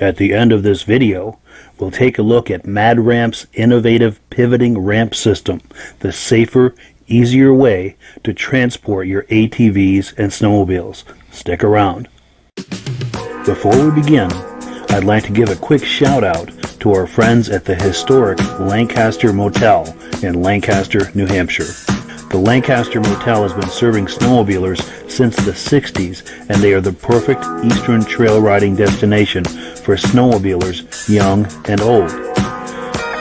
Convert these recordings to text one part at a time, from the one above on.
At the end of this video, we'll take a look at Mad Ramp's innovative pivoting ramp system, the safer, easier way to transport your ATVs and snowmobiles. Stick around. Before we begin, I'd like to give a quick shout out to our friends at the historic Lancaster Motel in Lancaster, New Hampshire. The Lancaster Motel has been serving snowmobilers since the 60s, and they are the perfect eastern trail riding destination for snowmobilers young and old.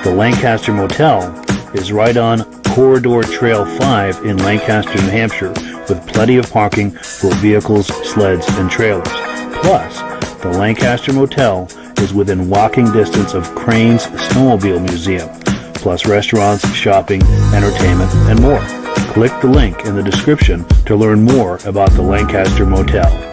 The Lancaster Motel is right on Corridor Trail 5 in Lancaster, New Hampshire, with plenty of parking for vehicles, sleds, and trailers. Plus, the Lancaster Motel is within walking distance of Crane's Snowmobile Museum, plus restaurants, shopping, entertainment, and more. Click the link in the description to learn more about the Lancaster Motel.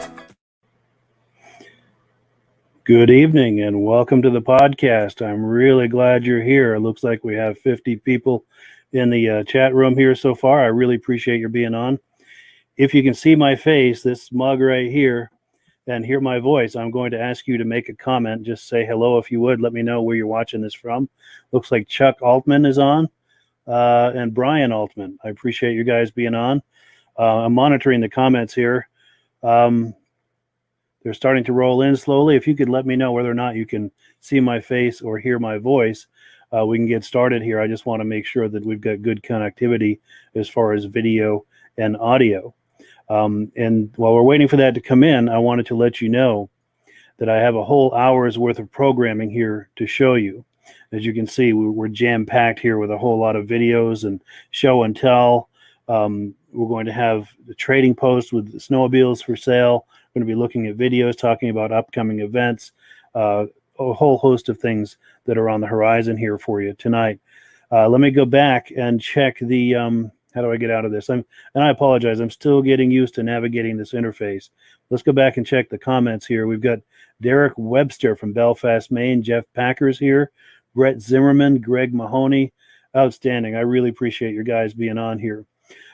Good evening and welcome to the podcast. I'm really glad you're here. It looks like we have 50 people in the chat room here so far. I really appreciate your being on. If you can see my face, this mug right here, and hear my voice, I'm going to ask you to make a comment. Just say hello if you would. Let me know where you're watching this from. Looks like Chuck Altman is on. And Brian Altman. I appreciate you guys being on. I'm monitoring the comments here. They're starting to roll in slowly. If you could let me know whether or not you can see my face or hear my voice, we can get started here. I just want to make sure that we've got good connectivity as far as video and audio. And while we're waiting for that to come in, I wanted to let you know that I have a whole hour's worth of programming here to show you. As you can see, we're jam-packed here with a whole lot of videos and show and tell. We're going to have the trading post with the snowmobiles for sale. We're going to be looking at videos, talking about upcoming events, a whole host of things that are on the horizon here for you tonight. Let me go back and check the, how do I get out of this? And I apologize, I'm still getting used to navigating this interface. Let's go back and check the comments here. We've got Derek Webster from Belfast, Maine, Jeff Packer's here, Brett Zimmerman, Greg Mahoney. Outstanding. I really appreciate your guys being on here.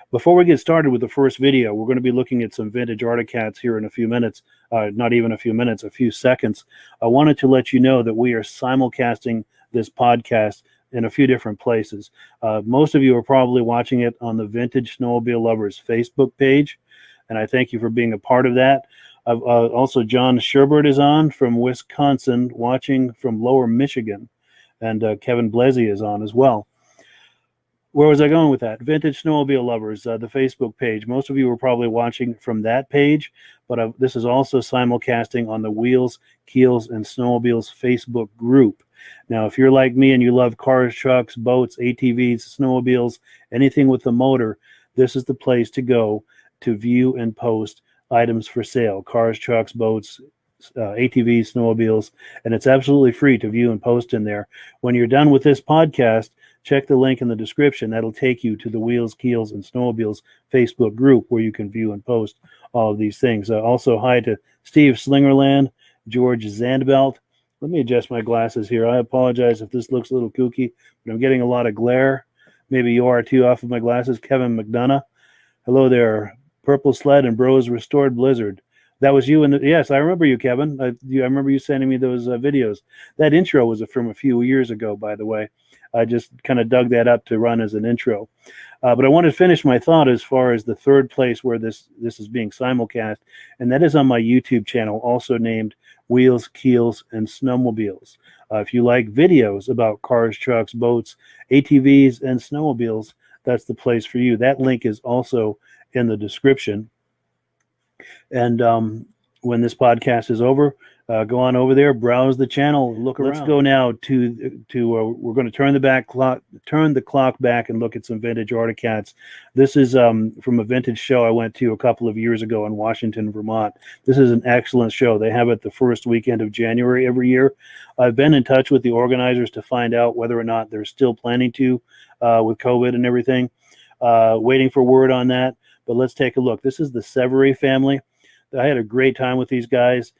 Before we get started with the first video, we're going to be looking at some vintage Articats here in a few minutes, not even a few minutes, a few seconds. I wanted to let you know that we are simulcasting this podcast in a few different places. Most of you are probably watching it on the Vintage Snowmobile Lovers Facebook page, and I thank you for being a part of that. Also, John Sherbert is on from Wisconsin, watching from Lower Michigan. And Kevin Blesi is on as well. Where was I going with that? Vintage Snowmobile Lovers, the Facebook page. Most of you were probably watching from that page, but this is also simulcasting on the Wheels, Keels, and Snowmobiles Facebook group. Now, if you're like me and you love cars, trucks, boats, ATVs, snowmobiles, anything with a motor, this is the place to go to view and post items for sale: cars, trucks, boats, ATVs, snowmobiles, and it's absolutely free to view and post in there. When you're done with this podcast, check the link in the description. That'll take you to the Wheels, Keels, and Snowmobiles Facebook group where you can view and post all of these things. Also, hi to Steve Slingerland, George Zandbelt. Let me adjust my glasses here. I apologize if this looks a little kooky, but I'm getting a lot of glare. Maybe you are too off of my glasses. Kevin McDonough. Hello there. Purple Sled and Bros Restored Blizzard. That was you. Yes, I remember you, Kevin. I remember you sending me those videos. That intro was from a few years ago, by the way. I just kind of dug that up to run as an intro. But I want to finish my thought as far as the third place where this is being simulcast, and that is on my YouTube channel, also named Wheels, Keels, and Snowmobiles. If you like videos about cars, trucks, boats, ATVs, and snowmobiles, that's the place for you. That link is also in the description. And when this podcast is over, go on over there, browse the channel, look around. Let's go now to we're going to turn the clock back and look at some vintage Articats. This is from a vintage show I went to a couple of years ago in Washington, Vermont. This is an excellent show. They have it the first weekend of January every year. I've been in touch with the organizers to find out whether or not they're still planning to with COVID and everything. Waiting for word on that. But let's take a look. This is the Severy family. I had a great time with these guys.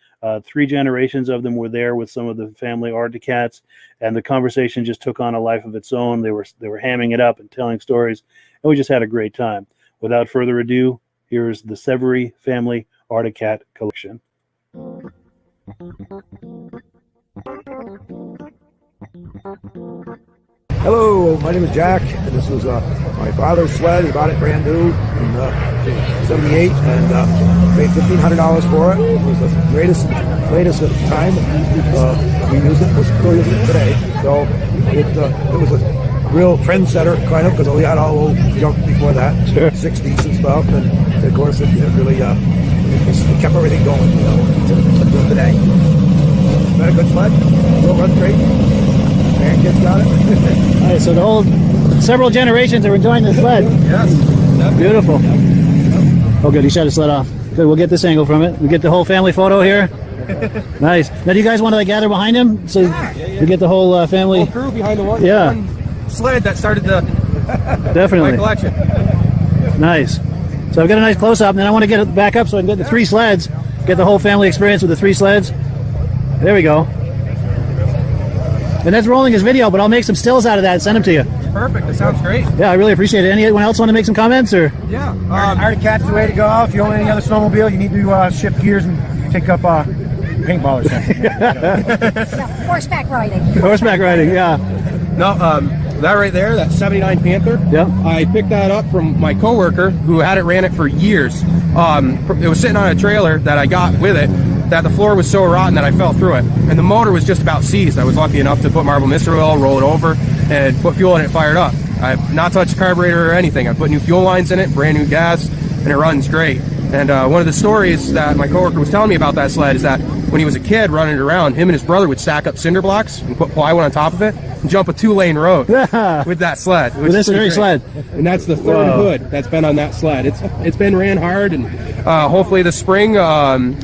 3 generations of them were there with some of the family Articats, and the conversation just took on a life of its own. They were hamming it up and telling stories, and we just had a great time. Without further ado, here's the Severy family Articat collection. Hello, my name is Jack, and this was my father's sled. He bought it brand new in '78 and paid $1,500 for it. It was the latest at the time. We used it, we're still using it today. So it was a real trendsetter, kind of, because we had all old junk before that, Sure. 60s and stuff, and of course it really it kept everything going, until today. It's been a good sled, still runs great. Kids got it. All right, so the whole several generations are enjoying the sled. Yes. Beautiful. Oh, good. He shut his sled off. Good. We'll get this angle from it. We get the whole family photo here. Nice. Now, do you guys want to gather behind him so we get the whole family? Whole crew behind the one, Yeah. one sled that started the Definitely. my collection. Nice. So I've got a nice close up, and then I want to get it back up so I can get the 3 sleds, get the whole family experience with the 3 sleds. There we go. And that's rolling his video, but I'll make some stills out of that and send them to you. Perfect. That sounds great. Yeah, I really appreciate it. Anyone else want to make some comments? Or Yeah. Articat's the way to go. If you own any other snowmobile, you need to shift gears and take up paintball or something. No, horseback riding. horseback riding? Yeah. No, that right there, that '79 Panther. Yeah. I picked that up from my coworker who ran it for years. It was sitting on a trailer that I got with it. That the floor was so rotten that I fell through it, and the motor was just about seized. I was lucky enough to put marble mister oil, roll it over, and put fuel in it, fired up. I've not touched the carburetor or anything. I put new fuel lines in it, brand new gas, and it runs great. And one of the stories that my coworker was telling me about that sled is that when he was a kid running it around, him and his brother would stack up cinder blocks and put plywood on top of it and jump a 2-lane road with that sled. With this very sled. And that's the third hood that's been on that sled. It's been ran hard, and hopefully this spring,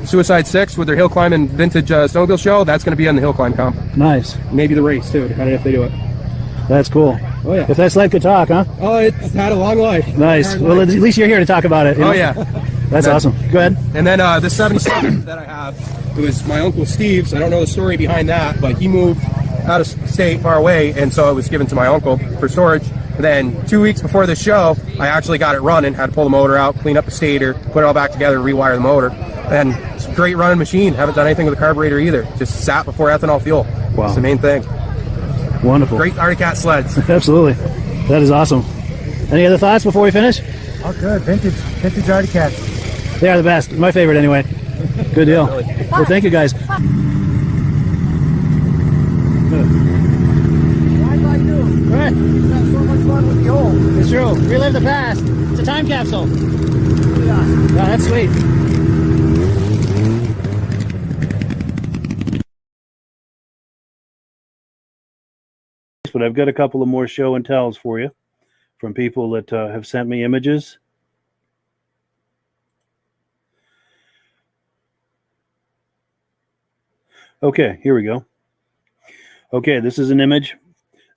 Suicide 6 with their hill climbing vintage snowmobile show, that's going to be on the hill climb comp. Nice. Maybe the race too, depending if they do it. That's cool. Oh yeah. If that sled could talk, huh? Oh, it's had a long life. Nice. Well, at least you're here to talk about it. Oh yeah. That's awesome. Go ahead. And then the 77 that I have, it was my Uncle Steve's. I don't know the story behind that, but he moved out of state far away, and so it was given to my uncle for storage. And then 2 weeks before the show, I actually got it running, had to pull the motor out, clean up the stator, put it all back together, rewire the motor. And it's a great running machine. Haven't done anything with the carburetor either. Just sat before ethanol fuel. Wow. That's the main thing. Wonderful. Great Articat sleds. Absolutely. That is awesome. Any other thoughts before we finish? Oh, good. Vintage Articats. They are the best. My favorite anyway. Good deal. Well, thank you guys. I'd like to. Right. You have so much fun with the old. It's true. Relive the past. It's a time capsule. Yeah, that's sweet. But I've got a couple of more show and tells for you from people that have sent me images. Okay, here we go. Okay, this is an image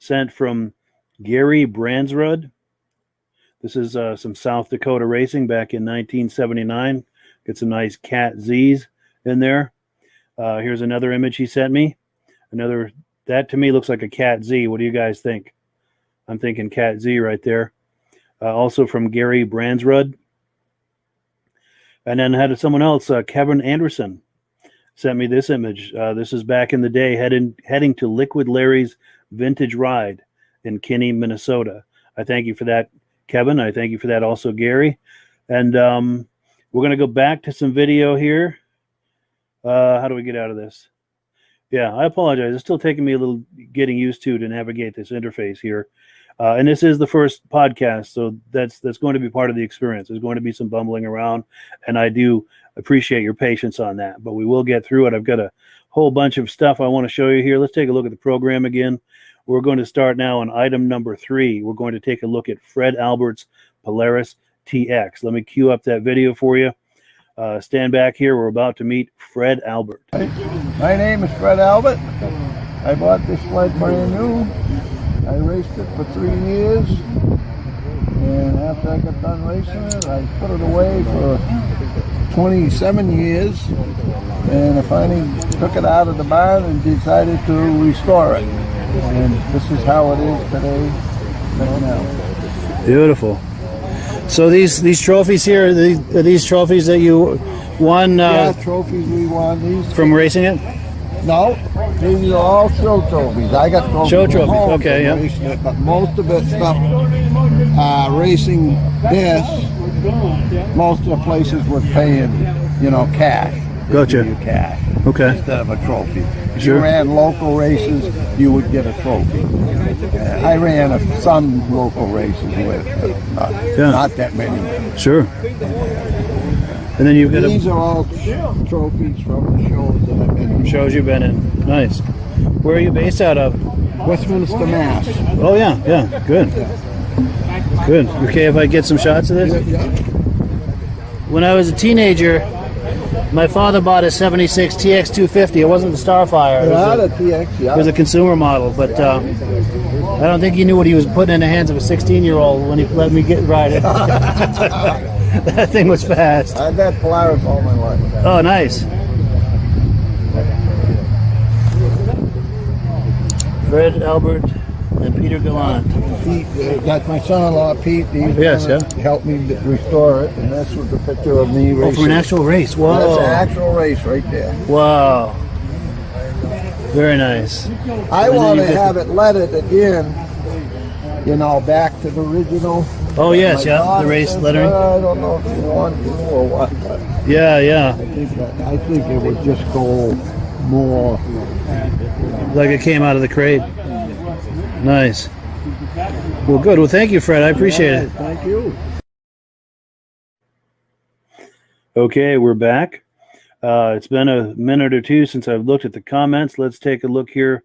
sent from Gary Bransrud. This is some South Dakota racing back in 1979. Get some nice Cat Z's in there. Here's another image he sent me. That to me looks like a Cat Z. What do you guys think? I'm thinking Cat Z right there. Also from Gary Bransrud. And then had someone else, Kevin Anderson, sent me this image. This is back in the day, heading to Liquid Larry's Vintage Ride in Kinney, Minnesota. I thank you for that, Kevin. I thank you for that also, Gary. And we're going to go back to some video here. How do we get out of this? Yeah, I apologize. It's still taking me a little getting used to navigate this interface here. And this is the first podcast, so that's going to be part of the experience. There's going to be some bumbling around, and I do appreciate your patience on that. But we will get through it. I've got a whole bunch of stuff I want to show you here. Let's take a look at the program again. We're going to start now on item number 3. We're going to take a look at Fred Albert's Polaris TX. Let me cue up that video for you. Stand back here. We're about to meet Fred Albert. My name is Fred Albert. I bought this sled brand new. I raced it for 3 years, and after I got done racing it, I put it away for 27 years, and I finally took it out of the barn and decided to restore it. And this is how it is today, right now. Beautiful. So these trophies here, are these trophies that you won? Yeah, trophies we won. These from racing it? No, these are all show trophies. I got trophies. Show trophies, okay, yeah. Racing it, but most of it stuff, racing this, most of the places were paying, cash. Gotcha. You cash. Okay. Instead of a trophy. If Sure. you ran local races, you would get a trophy. I ran some local races with, not that many. Sure. And then you've got These are all trophies from the shows that I've been in. shows you've been in. Nice. Where are you based out of? Westminster, Mass. Oh yeah, good. Good. Okay, if I get some shots of this? Yeah. When I was a teenager, my father bought a 76 TX 250. It wasn't the Starfire. It was a consumer model, but I don't think he knew what he was putting in the hands of a 16-year-old when he let me ride it. That thing was fast. I've had Polaris all my life. Oh, nice. Fred Albert and Peter Gallant. Pete, that's my son-in-law, Pete. He's Yes, yeah. helped me restore it, and this was the picture of me racing. Oh, for an actual race. Whoa. That's an actual race right there. Wow. Very nice. I want to have it leaded again, back to the original. Oh, yes, My yeah, daughter the race says, lettering. I don't know if you want to or what, but Yeah. I think it would just go more. Like it came out of the crate. Nice. Well, good. Well, thank you, Fred. I appreciate it. Thank you. Okay, we're back. It's been a minute or two since I've looked at the comments. Let's take a look here.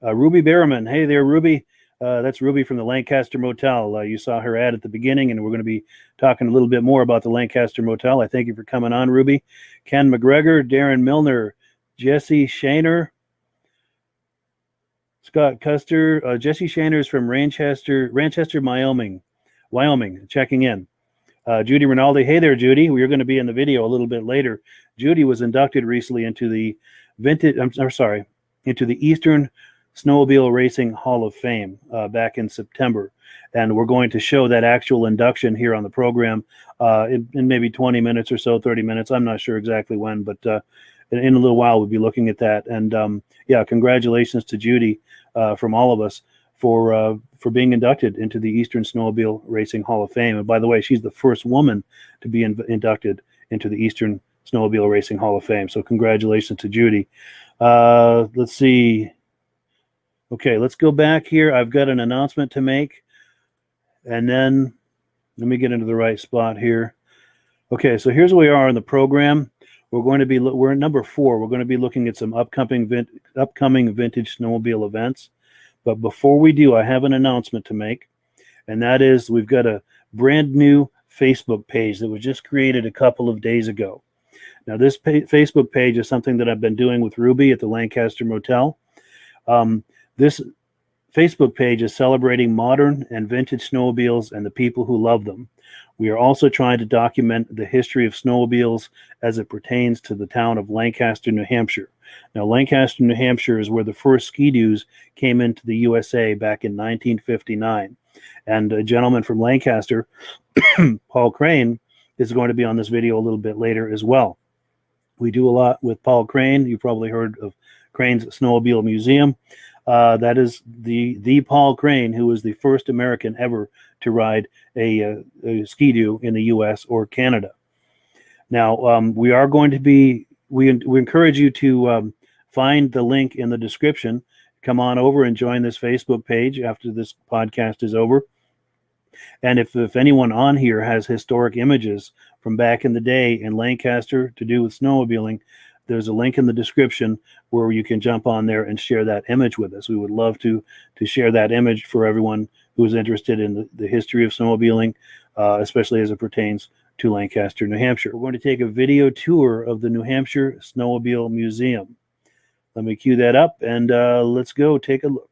Ruby Berriman. Hey there, Ruby. That's Ruby from the Lancaster Motel. You saw her ad at the beginning, and we're going to be talking a little bit more about the Lancaster Motel. I thank you for coming on, Ruby. Ken McGregor, Darren Milner, Jesse Shaner, Scott Custer. Jesse Shaner is from Ranchester, Wyoming, checking in. Judy Rinaldi. Hey there, Judy. We're going to be in the video a little bit later. Judy was inducted recently into the into the Eastern Snowmobile Racing Hall of Fame back in September. And we're going to show that actual induction here on the program in maybe 20 minutes or so, 30 minutes. I'm not sure exactly when, but in a little while we'll be looking at that. And congratulations to Judy from all of us for being inducted into the Eastern Snowmobile Racing Hall of Fame. And by the way, she's the first woman to be inducted into the Eastern Snowmobile Racing Hall of Fame. So congratulations to Judy. Let's see. Okay, let's go back here. I've got an announcement to make. And then let me get into the right spot here. Okay, so here's where we are in the program. We're at number 4. We're going to be looking at some upcoming vintage snowmobile events. But before we do, I have an announcement to make. And that is we've got a brand new Facebook page that was just created a couple of days ago. Now, this Facebook page is something that I've been doing with Ruby at the Lancaster Motel. This Facebook page is celebrating modern and vintage snowmobiles and the people who love them. We are also trying to document the history of snowmobiles as it pertains to the town of Lancaster, New Hampshire. Now, Lancaster, New Hampshire is where the first ski-doos came into the USA back in 1959. And a gentleman from Lancaster, Paul Crane, is going to be on this video a little bit later as well. We do a lot with Paul Crane. You've probably heard of Crane's Snowmobile Museum. That is the Paul Crane, who was the first American ever to ride a ski-doo in the U.S. or Canada. Now, we are going to be, we encourage you to find the link in the description. Come on over and join this Facebook page after this podcast is over. And if anyone on here has historic images from back in the day in Lancaster to do with snowmobiling, there's a link in the description where you can jump on there and share that image with us. We would love to share that image for everyone who's interested in the history of snowmobiling, especially as it pertains to Lancaster, New Hampshire. We're going to take a video tour of the New Hampshire Snowmobile Museum. Let me cue that up and let's go take a look.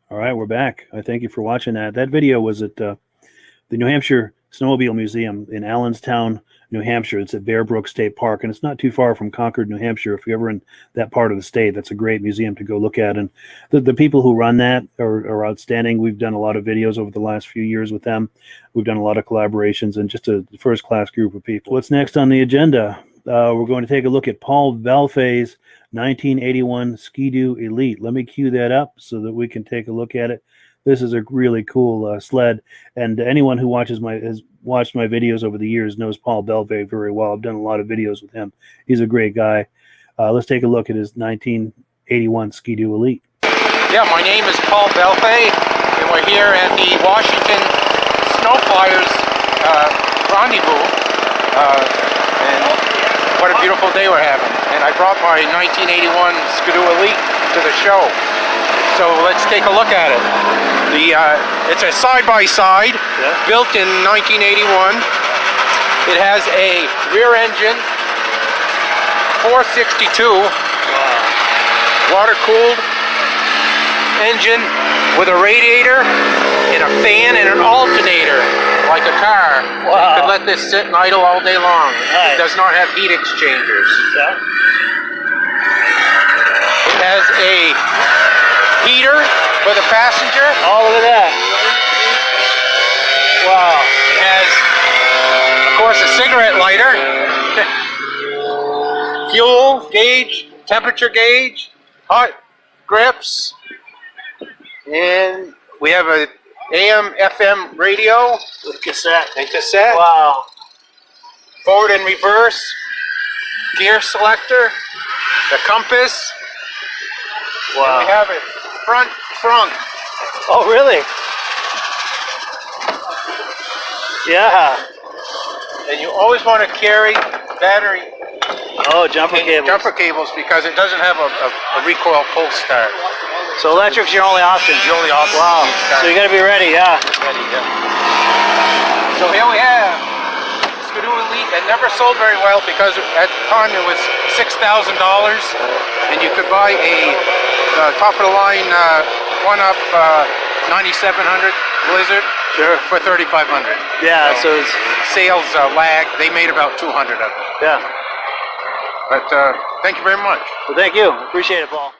All right, we're back. I thank you for watching that. That video was at the New Hampshire Snowmobile Museum in Allenstown, New Hampshire. It's at Bear Brook State Park, and it's not too far from Concord, New Hampshire. If you're ever in that part of the state, that's a great museum to go look at. And the people who run that are outstanding. We've done a lot of videos over the last few years with them. We've done a lot of collaborations, and just a first-class group of people. What's next on the agenda? we're going to take a look at Paul Bellefeuille's 1981 Ski-Doo Elite. Let me cue that up so that we can take a look at it. This is a really cool sled, and anyone who has watched my videos over the years knows Paul Bellefeuille very well. I've done a lot of videos with him. He's a great guy. Let's take a look at his 1981 Ski-Doo Elite. Yeah, my name is Paul Bellefeuille, and we're here at the Washington Snow Flyers rendezvous. And what a beautiful day we're having. And I brought my 1981 Ski-Doo Elite to the show. So let's take a look at it. It's a side-by-side, built in 1981. It has a rear engine, 462, water-cooled engine with a radiator and a fan and an alternator, like a car. Wow. You could let this sit and idle all day long. Nice. It does not have heat exchangers. Yeah. It has a heater for the passenger. Oh, look at that. Wow. It has, of course, a cigarette lighter, fuel gauge, temperature gauge, hot grips, and we have a AM, FM radio with cassette. And cassette. Wow. Forward and reverse, gear selector, the compass. Wow. And we have a front trunk. Oh, really? Yeah. And you always want to carry battery. Oh, jumper cables. Jumper cables, because it doesn't have a recoil pull start. So electric's your only option. It's the only option. Wow. So you got to be ready, yeah. Ready, yeah. So here we have Ski-Doo Elite. It never sold very well because at the time it was $6,000, and you could buy a top of the line one-up 9700 Blizzard for $3,500. Yeah. So it's sales lagged. They made about 200 of them. Yeah. But thank you very much. Well, thank you. Appreciate it, Paul.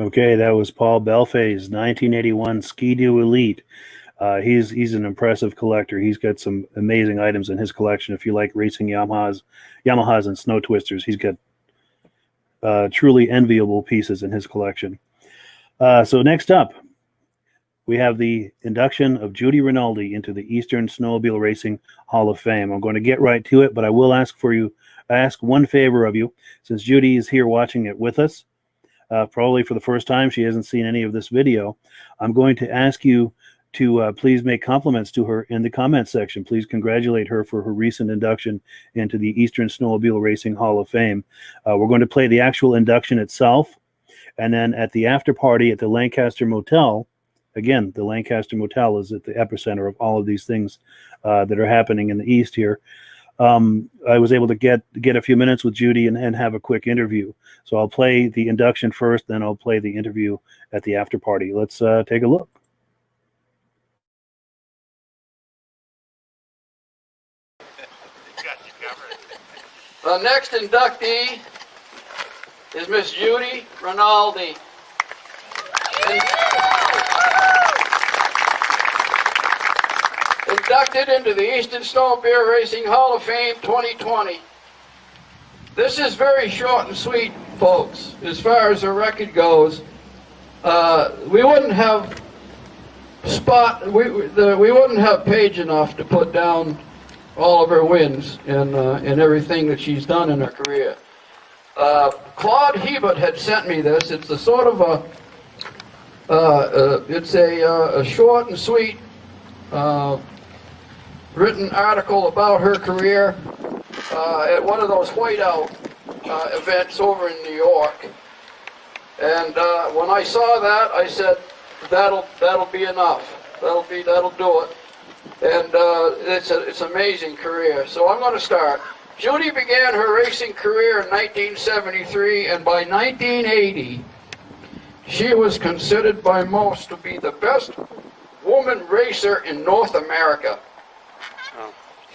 Okay, that was Paul Bellefeuille's 1981 Ski-Doo Elite. He's an impressive collector. He's got some amazing items in his collection. If you like racing Yamahas and snow twisters, he's got truly enviable pieces in his collection. So next up, we have the induction of Judy Rinaldi into the Eastern Snowmobile Racing Hall of Fame. I'm going to get right to it, but I will ask one favor of you, since Judy is here watching it with us. Probably for the first time, she hasn't seen any of this video. I'm going to ask you to please make compliments to her in the comments section. Please congratulate her for her recent induction into the Eastern Snowmobile Racing Hall of Fame. We're going to play the actual induction itself, and then at the after party at the Lancaster Motel. Again, the Lancaster Motel is at the epicenter of all of these things that are happening in the East here. I was able to get a few minutes with Judy and have a quick interview. So I'll play the induction first, then I'll play the interview at the after party. Let's take a look. The next inductee is Miss Judy Rinaldi. Inducted into the Eastern Snowmobile Racing Hall of Fame 2020. This is very short and sweet, folks, as far as the record goes. We wouldn't have we wouldn't have page enough to put down all of her wins and everything that she's done in her career. Claude Hebert had sent me this. It's a sort of a short and sweet written article about her career at one of those whiteout events over in New York. And when I saw that, I said, that'll be enough. That'll do it. And it's an amazing career. So I'm going to start. Judy began her racing career in 1973, and by 1980, she was considered by most to be the best woman racer in North America.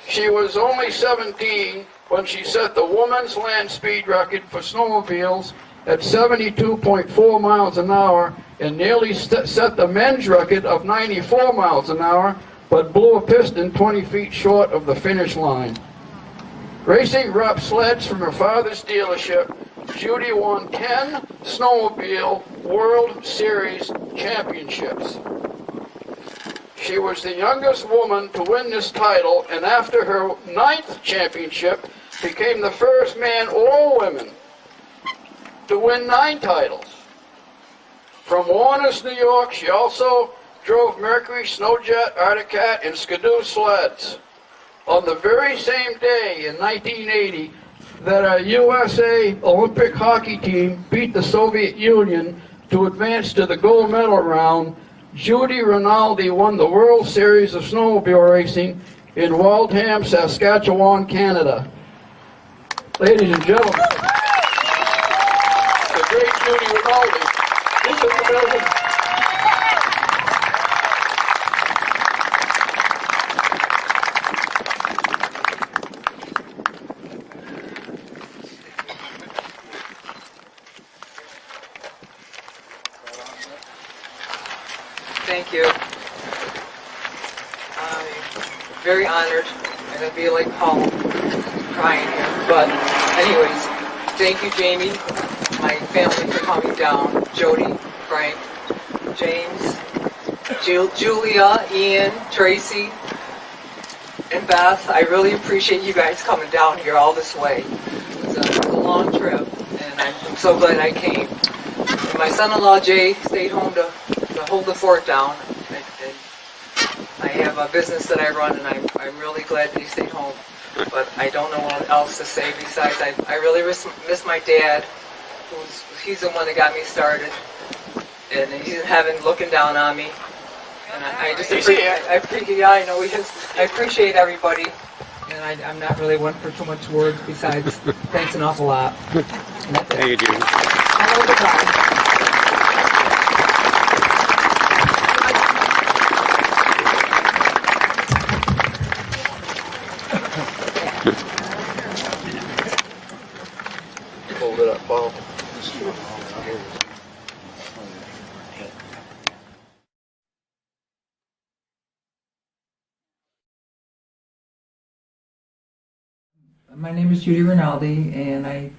She was only 17 when she set the woman's land speed record for snowmobiles at 72.4 miles an hour and nearly set the men's record of 94 miles an hour, but blew a piston 20 feet short of the finish line. Racing rough sleds from her father's dealership, Judy won 10 Snowmobile World Series championships. She was the youngest woman to win this title, and after her 9th championship, became the first man or woman to win 9 titles. From Warner's, New York, she also drove Mercury, Snowjet, Arctic Cat, and Skidoo sleds. On the very same day in 1980 that our USA Olympic hockey team beat the Soviet Union to advance to the gold medal round, Judy Rinaldi won the World Series of Snowmobile Racing in Waltham, Saskatchewan, Canada. Ladies and gentlemen, the great Judy Rinaldi is in the building. Thank you. I'm very honored, and I feel like Paul crying here. But anyways, thank you, Jamie, my family for coming down. Jody, Frank, James, Julia, Ian, Tracy, and Beth. I really appreciate you guys coming down here all this way. It was a long trip, and I'm so glad I came. And my son-in-law Jay stayed home to hold the fort down. And I have a business that I run, and I'm really glad that he stayed home. But I don't know what else to say besides I really miss my dad, he's the one that got me started, and he's in heaven looking down on me. And I just appreciate, yeah, I know he is. I appreciate everybody, and I'm not really one for too much words besides thanks an awful lot. Thank you, Judy. I know the time. Hold it up, Paul. My name is Judy Rinaldi, and I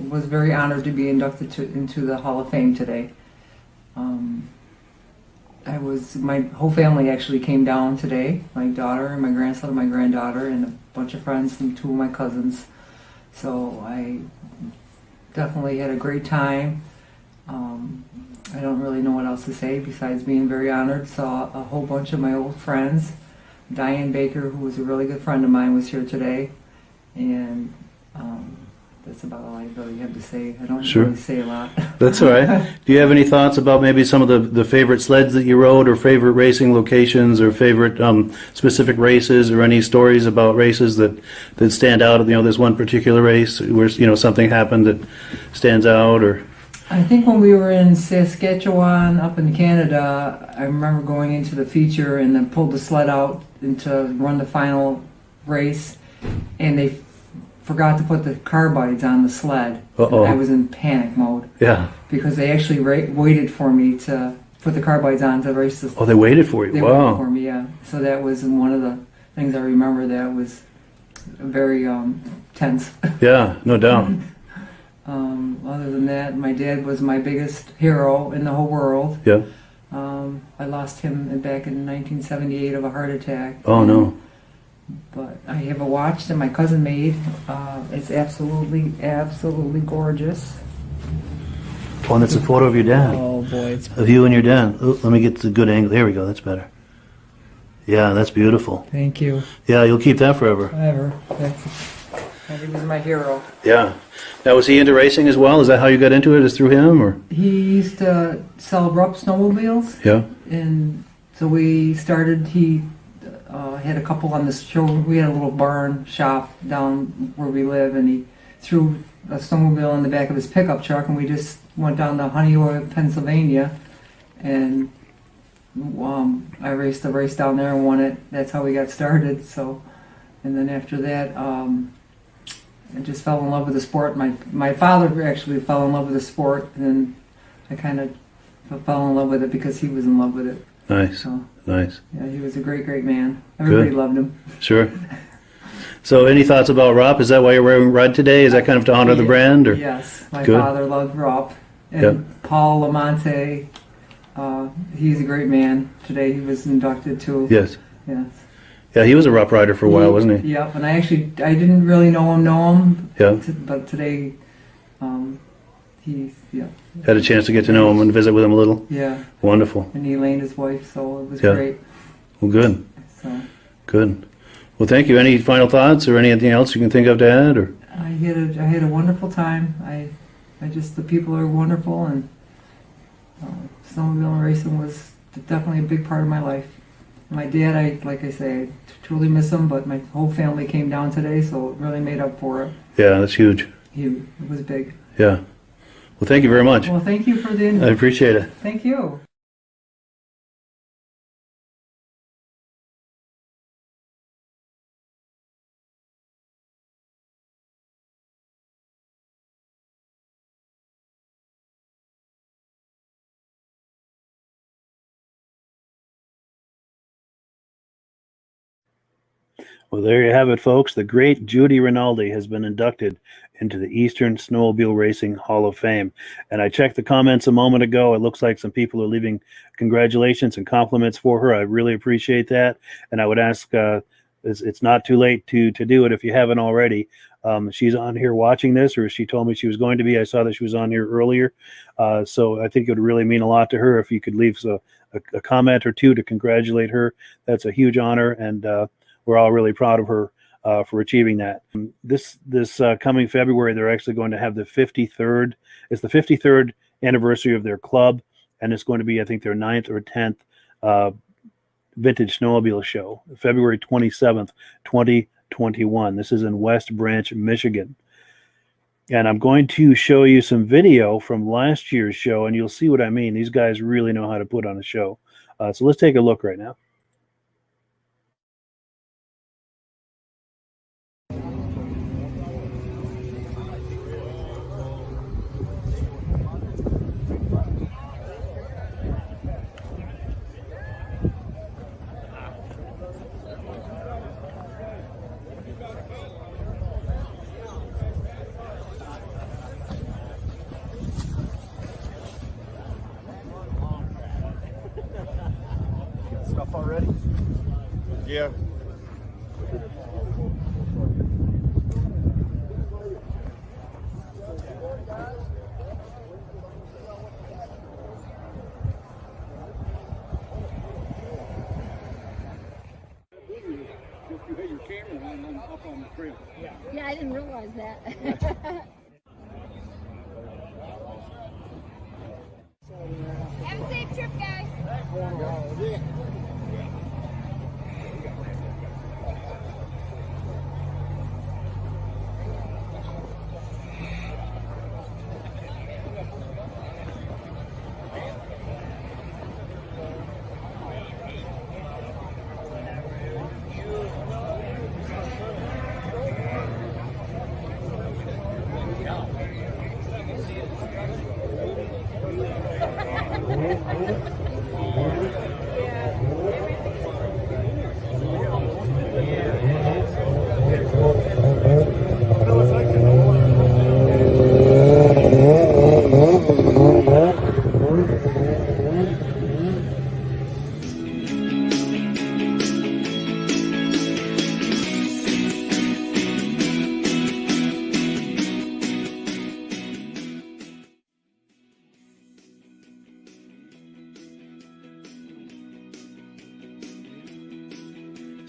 was very honored to be inducted into the Hall of Fame today. My whole family actually came down today. My daughter and my grandson and my granddaughter and a bunch of friends and 2 of my cousins. So I definitely had a great time. I don't really know what else to say besides being very honored. Saw a whole bunch of my old friends. Diane Baker, who was a really good friend of mine, was here today. And that's about all I really have to say. I don't really say a lot. That's all right. Do you have any thoughts about maybe some of the favorite sleds that you rode, or favorite racing locations, or favorite specific races, or any stories about races that stand out? This one particular race where something happened that stands out, or? I think when we were in Saskatchewan up in Canada, I remember going into the feature and then pulled the sled out to run the final race, and they forgot to put the carbides on the sled. Uh-oh. I was in panic mode. Yeah. Because they actually waited for me to put the carbides on to race the. Oh, they waited for you. They wow. waited for me, yeah. So that was one of the things I remember that was very tense. Yeah, no doubt. Other than that, my dad was my biggest hero in the whole world. Yeah. I lost him back in 1978 of a heart attack. Oh, no. But I have a watch that my cousin made. It's absolutely gorgeous. Oh, and it's a photo of your dad. Oh boy, it's Of you and your dad. Oh, let me get the good angle. There we go. That's better. Yeah, that's beautiful. thank you. Yeah, you'll keep that forever. He was my hero. Yeah. Now, was he into racing as well? Is that how you got into it? Is through him, or? He used to sell rough snowmobiles, Yeah. and so we started. He had a couple on the show. We had a little barn shop down where we live, and he threw a snowmobile in the back of his pickup truck, and we just went down to Honeywell, Pennsylvania, and I raced the race down there and won it. That's how we got started. So, and then after that, I just fell in love with the sport. My father actually fell in love with the sport, and I kind of fell in love with it because he was in love with it. Nice. So, Nice. yeah, he was a great man. Everybody Good. loved him. Sure. So, any thoughts about Rob? Is that why you're wearing red today? Is that kind of to honor the brand? Or? Yes, my Good. father loved Rob. And Yep. Paul Lamonte, he's a great man. Today he was inducted too. Yes. Yes. Yeah, he was a rough rider for a while, wasn't he? Yep, and I didn't really know him. Yeah. But today, yeah. Had a chance to get to know him and visit with him a little? Yeah. Wonderful. And Elaine, his wife, so it was Yeah. great. Well, good. So Good. Well, thank you. Any final thoughts or anything else you can think of to add? Or? I had a wonderful time. The people are wonderful, and snowmobile racing was definitely a big part of my life. My dad, like I say, I truly miss him, but my whole family came down today, so it really made up for it. Yeah, that's huge. It was big. Yeah. Well, thank you very much. Well, thank you for the I appreciate it. Thank you. Well, there you have it, folks. The great Judy Rinaldi has been inducted into the Eastern Snowmobile Racing Hall of Fame. And I checked the comments a moment ago. It looks like some people are leaving congratulations and compliments for her. I really appreciate that. And I would ask, it's not too late to do it if you haven't already. She's on here watching this, or she told me she was going to be. I saw that she was on here earlier. So I think it would really mean a lot to her if you could leave a comment or two to congratulate her. That's a huge honor, and we're all really proud of her for achieving that. This coming February, they're actually going to have the 53rd. It's the 53rd anniversary of their club, and it's going to be, I think, their 9th or 10th Vintage Snowmobile show, February 27th, 2021. This is in West Branch, Michigan. And I'm going to show you some video from last year's show, and you'll see what I mean. These guys really know how to put on a show. So let's take a look right now. Stuff already? Yeah. You had your camera on up on the trail. Yeah, I didn't realize that. Have a safe trip, guys.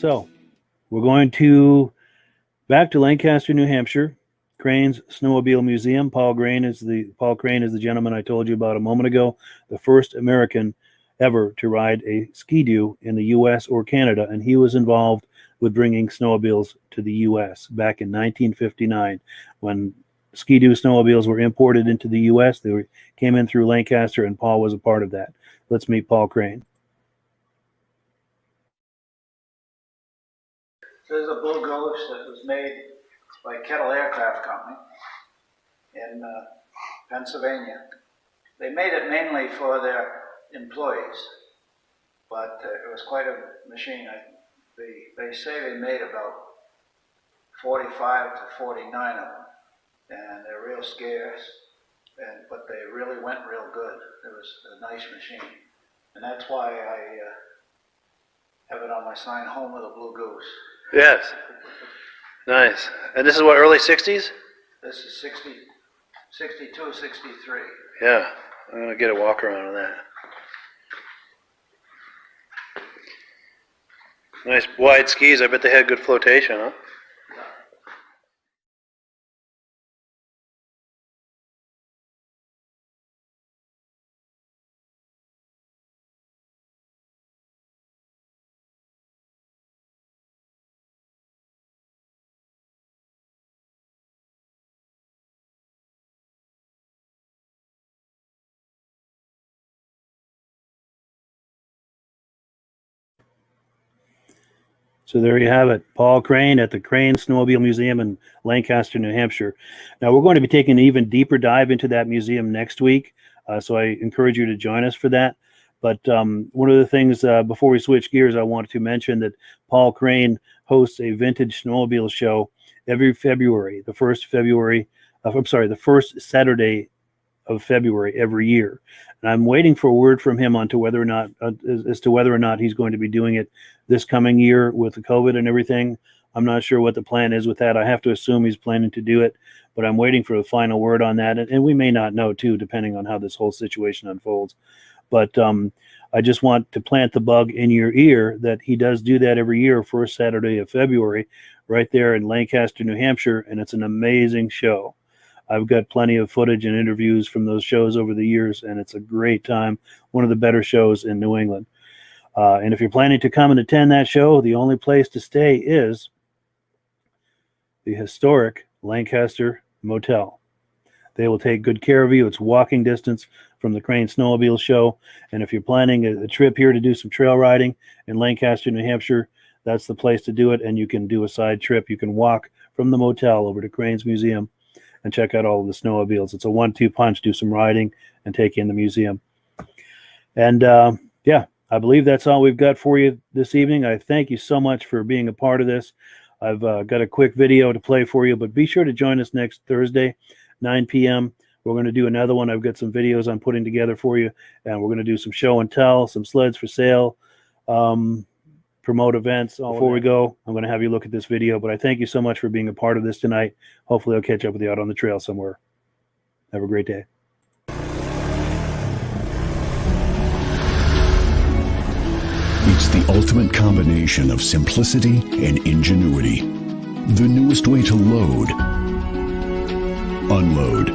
So we're going back to Lancaster, New Hampshire, Crane's Snowmobile Museum. Paul Crane is the gentleman I told you about a moment ago, the first American ever to ride a Ski-Doo in the U.S. or Canada, and he was involved with bringing snowmobiles to the U.S. back in 1959 when Ski-Doo snowmobiles were imported into the U.S. They came in through Lancaster, and Paul was a part of that. Let's meet Paul Crane. This is a Blue Goose that was made by Kettle Aircraft Company in Pennsylvania. They made it mainly for their employees, but it was quite a machine. They say they made about 45 to 49 of them, and they're real scarce, but they really went real good. It was a nice machine, and that's why I have it on my sign, Home of the Blue Goose. Yes. Nice. And this is what, early 60s? This is 62, 63. Yeah. I'm going to get a walk around on that. Nice wide skis. I bet they had good flotation, huh? So there you have it, Paul Crane at the Crane Snowmobile Museum in Lancaster, New Hampshire. Now we're going to be taking an even deeper dive into that museum next week, so I encourage you to join us for that. But one of the things before we switch gears, I wanted to mention that Paul Crane hosts a vintage snowmobile show every February, the first Saturday of February every year. And I'm waiting for word from him as to whether or not he's going to be doing it this coming year with the COVID and everything. I'm not sure what the plan is with that. I have to assume he's planning to do it, but I'm waiting for the final word on that. And we may not know too, depending on how this whole situation unfolds. But I just want to plant the bug in your ear that he does do that every year, first Saturday of February, right there in Lancaster, New Hampshire. And it's an amazing show. I've got plenty of footage and interviews from those shows over the years, and it's a great time. One of the better shows in New England. And if you're planning to come and attend that show, the only place to stay is the historic Lancaster Motel. They will take good care of you. It's walking distance from the Crane Snowmobile Show. And if you're planning a trip here to do some trail riding in Lancaster, New Hampshire, that's the place to do it. And you can do a side trip. You can walk from the motel over to Crane's Museum and check out all of the snowmobiles. It's a 1-2 punch, do some riding and take in the museum. And yeah, I believe that's all we've got for you this evening. I thank you so much for being a part of this. I've got a quick video to play for you, but be sure to join us next Thursday, 9 p.m. We're going to do another one. I've got some videos I'm putting together for you, and we're going to do some show and tell, some sleds for sale, promote events. Before we go, I'm going to have you look at this video, but I thank you so much for being a part of this tonight. Hopefully I'll catch up with you out on the trail somewhere. Have a great day. It's the ultimate combination of simplicity and ingenuity. The newest way to load, unload,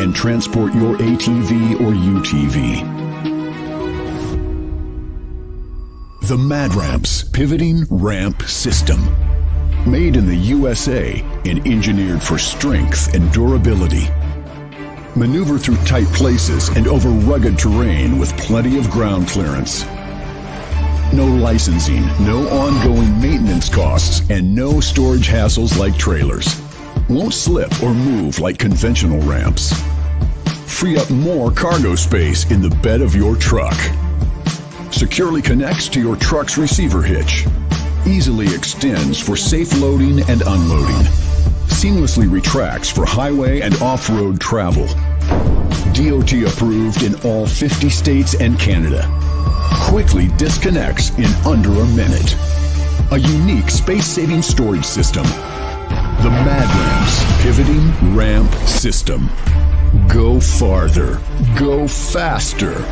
and transport your ATV or UTV. The Mad Ramp's Pivoting Ramp System. Made in the USA and engineered for strength and durability. Maneuver through tight places and over rugged terrain with plenty of ground clearance. No licensing, no ongoing maintenance costs, and no storage hassles like trailers. Won't slip or move like conventional ramps. Free up more cargo space in the bed of your truck. Securely connects to your truck's receiver hitch. Easily extends for safe loading and unloading. Seamlessly retracts for highway and off-road travel. DOT approved in all 50 states and Canada. Quickly disconnects in under a minute. A unique space-saving storage system. The Mad Ramp's Pivoting Ramp System. Go farther. Go faster.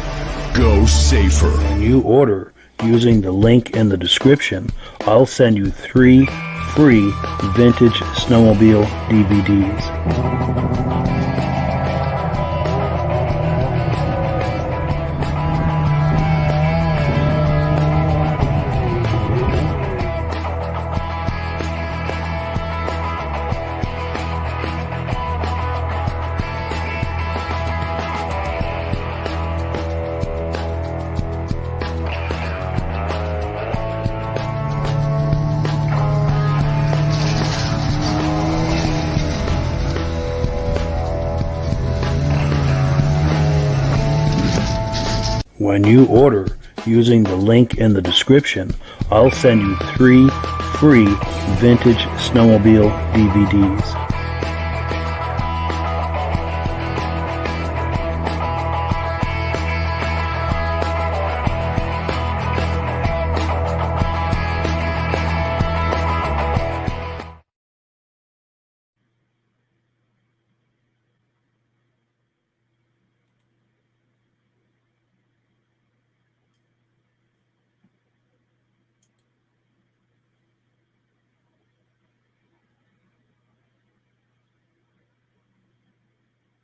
Go safer. When you order using the link in the description, I'll send you 3 free Vintage Snowmobile DVDs. When you order using the link in the description, I'll send you 3 free Vintage Snowmobile DVDs.